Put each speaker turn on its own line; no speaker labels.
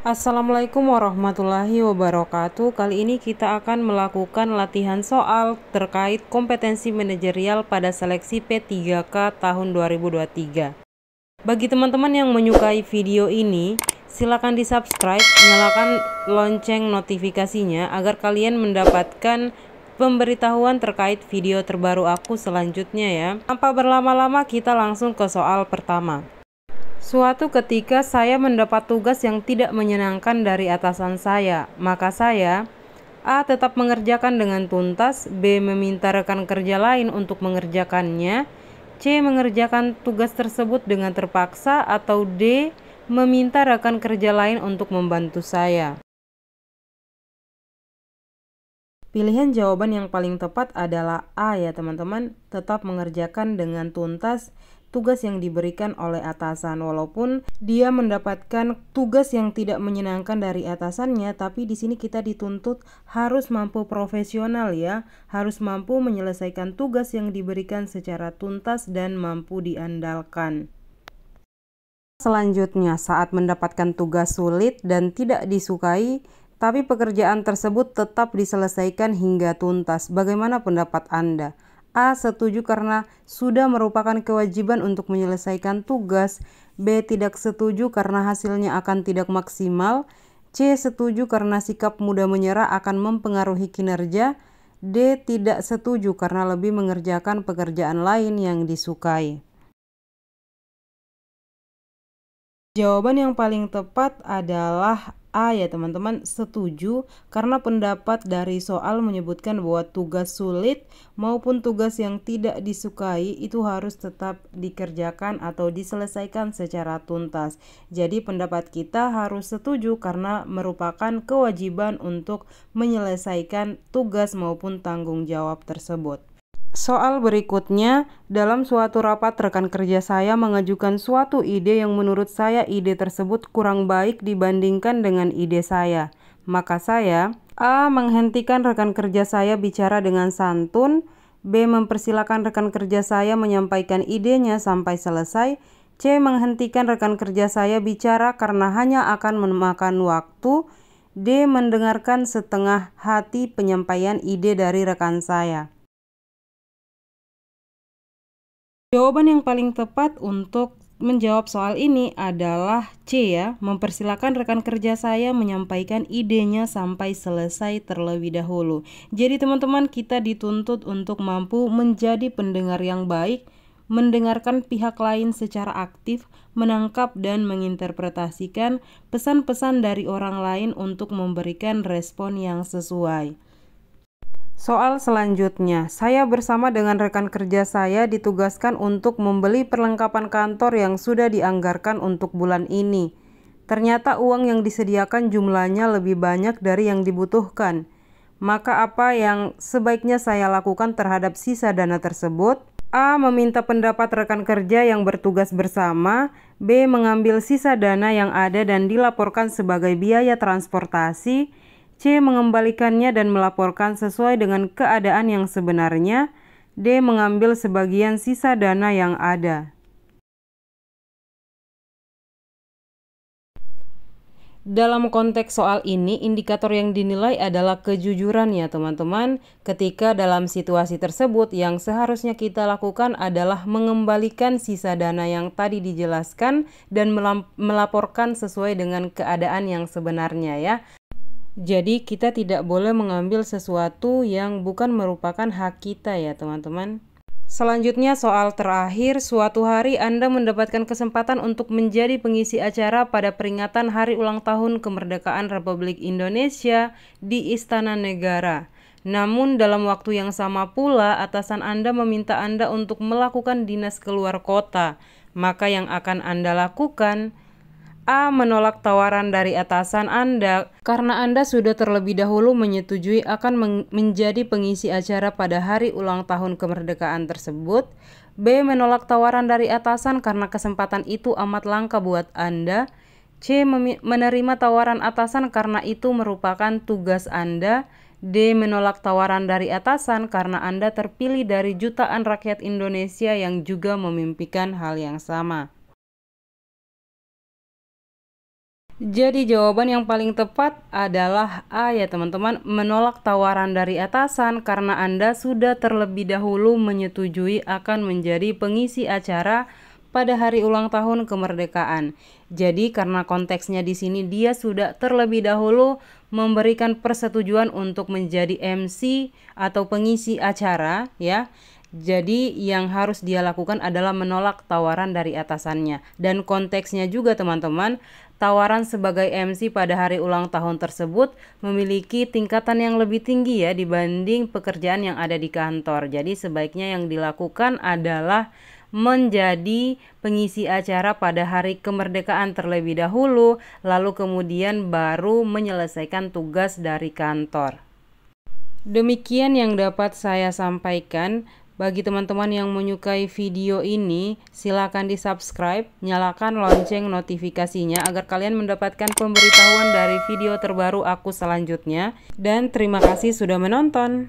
Assalamualaikum warahmatullahi wabarakatuh. Kali ini kita akan melakukan latihan soal terkait kompetensi manajerial pada seleksi P3K tahun 2023. Bagi teman-teman yang menyukai video ini, silakan di-subscribe, nyalakan lonceng notifikasinya agar kalian mendapatkan pemberitahuan terkait video terbaru aku selanjutnya ya. Tanpa berlama-lama kita langsung ke soal pertama. Suatu ketika saya mendapat tugas yang tidak menyenangkan dari atasan saya, maka saya A. tetap mengerjakan dengan tuntas, B. meminta rekan kerja lain untuk mengerjakannya, C. mengerjakan tugas tersebut dengan terpaksa, atau D. meminta rekan kerja lain untuk membantu saya. Pilihan jawaban yang paling tepat adalah A ya teman-teman, tetap mengerjakan dengan tuntas tugas yang diberikan oleh atasan. Walaupun dia mendapatkan tugas yang tidak menyenangkan dari atasannya, tapi di sini kita dituntut harus mampu profesional ya, harus mampu menyelesaikan tugas yang diberikan secara tuntas dan mampu diandalkan. Selanjutnya, saat mendapatkan tugas sulit dan tidak disukai, tapi pekerjaan tersebut tetap diselesaikan hingga tuntas. Bagaimana pendapat Anda? A. Setuju karena sudah merupakan kewajiban untuk menyelesaikan tugas. B. Tidak setuju karena hasilnya akan tidak maksimal. C. Setuju karena sikap mudah menyerah akan mempengaruhi kinerja. D. Tidak setuju karena lebih mengerjakan pekerjaan lain yang disukai. Jawaban yang paling tepat adalah A ya teman-teman, setuju karena pendapat dari soal menyebutkan bahwa tugas sulit maupun tugas yang tidak disukai itu harus tetap dikerjakan atau diselesaikan secara tuntas. Jadi pendapat kita harus setuju karena merupakan kewajiban untuk menyelesaikan tugas maupun tanggung jawab tersebut. Soal berikutnya, dalam suatu rapat rekan kerja saya mengajukan suatu ide yang menurut saya ide tersebut kurang baik dibandingkan dengan ide saya. Maka saya A. menghentikan rekan kerja saya bicara dengan santun, B. mempersilakan rekan kerja saya menyampaikan idenya sampai selesai, C. menghentikan rekan kerja saya bicara karena hanya akan memakan waktu, D. mendengarkan setengah hati penyampaian ide dari rekan saya. Jawaban yang paling tepat untuk menjawab soal ini adalah C ya, mempersilakan rekan kerja saya menyampaikan idenya sampai selesai terlebih dahulu. Jadi teman-teman, kita dituntut untuk mampu menjadi pendengar yang baik, mendengarkan pihak lain secara aktif, menangkap dan menginterpretasikan pesan-pesan dari orang lain untuk memberikan respon yang sesuai. Soal selanjutnya, saya bersama dengan rekan kerja saya ditugaskan untuk membeli perlengkapan kantor yang sudah dianggarkan untuk bulan ini. Ternyata uang yang disediakan jumlahnya lebih banyak dari yang dibutuhkan. Maka apa yang sebaiknya saya lakukan terhadap sisa dana tersebut? A. Meminta pendapat rekan kerja yang bertugas bersama. B. Mengambil sisa dana yang ada dan dilaporkan sebagai biaya transportasi. C. Mengembalikannya dan melaporkan sesuai dengan keadaan yang sebenarnya. D. Mengambil sebagian sisa dana yang ada. Dalam konteks soal ini, indikator yang dinilai adalah kejujuran ya teman-teman. Ketika dalam situasi tersebut, yang seharusnya kita lakukan adalah mengembalikan sisa dana yang tadi dijelaskan dan melaporkan sesuai dengan keadaan yang sebenarnya ya. Jadi kita tidak boleh mengambil sesuatu yang bukan merupakan hak kita ya teman-teman. Selanjutnya soal terakhir, suatu hari Anda mendapatkan kesempatan untuk menjadi pengisi acara pada peringatan Hari Ulang Tahun Kemerdekaan Republik Indonesia di Istana Negara. Namun dalam waktu yang sama pula atasan Anda meminta Anda untuk melakukan dinas keluar kota. Maka yang akan Anda lakukan, A. Menolak tawaran dari atasan Anda karena Anda sudah terlebih dahulu menyetujui akan menjadi pengisi acara pada hari ulang tahun kemerdekaan tersebut. B. Menolak tawaran dari atasan karena kesempatan itu amat langka buat Anda. C. Menerima tawaran atasan karena itu merupakan tugas Anda. D. Menolak tawaran dari atasan karena Anda terpilih dari jutaan rakyat Indonesia yang juga memimpikan hal yang sama. Jadi jawaban yang paling tepat adalah A ya teman-teman, menolak tawaran dari atasan karena Anda sudah terlebih dahulu menyetujui akan menjadi pengisi acara pada hari ulang tahun kemerdekaan. Jadi karena konteksnya di sini dia sudah terlebih dahulu memberikan persetujuan untuk menjadi MC atau pengisi acara ya. Jadi yang harus dia lakukan adalah menolak tawaran dari atasannya. Dan konteksnya juga teman-teman, tawaran sebagai MC pada hari ulang tahun tersebut memiliki tingkatan yang lebih tinggi ya dibanding pekerjaan yang ada di kantor. Jadi sebaiknya yang dilakukan adalah menjadi pengisi acara pada hari kemerdekaan terlebih dahulu, lalu kemudian baru menyelesaikan tugas dari kantor. Demikian yang dapat saya sampaikan. Bagi teman-teman yang menyukai video ini, silakan di-subscribe, nyalakan lonceng notifikasinya agar kalian mendapatkan pemberitahuan dari video terbaru aku selanjutnya. Dan terima kasih sudah menonton.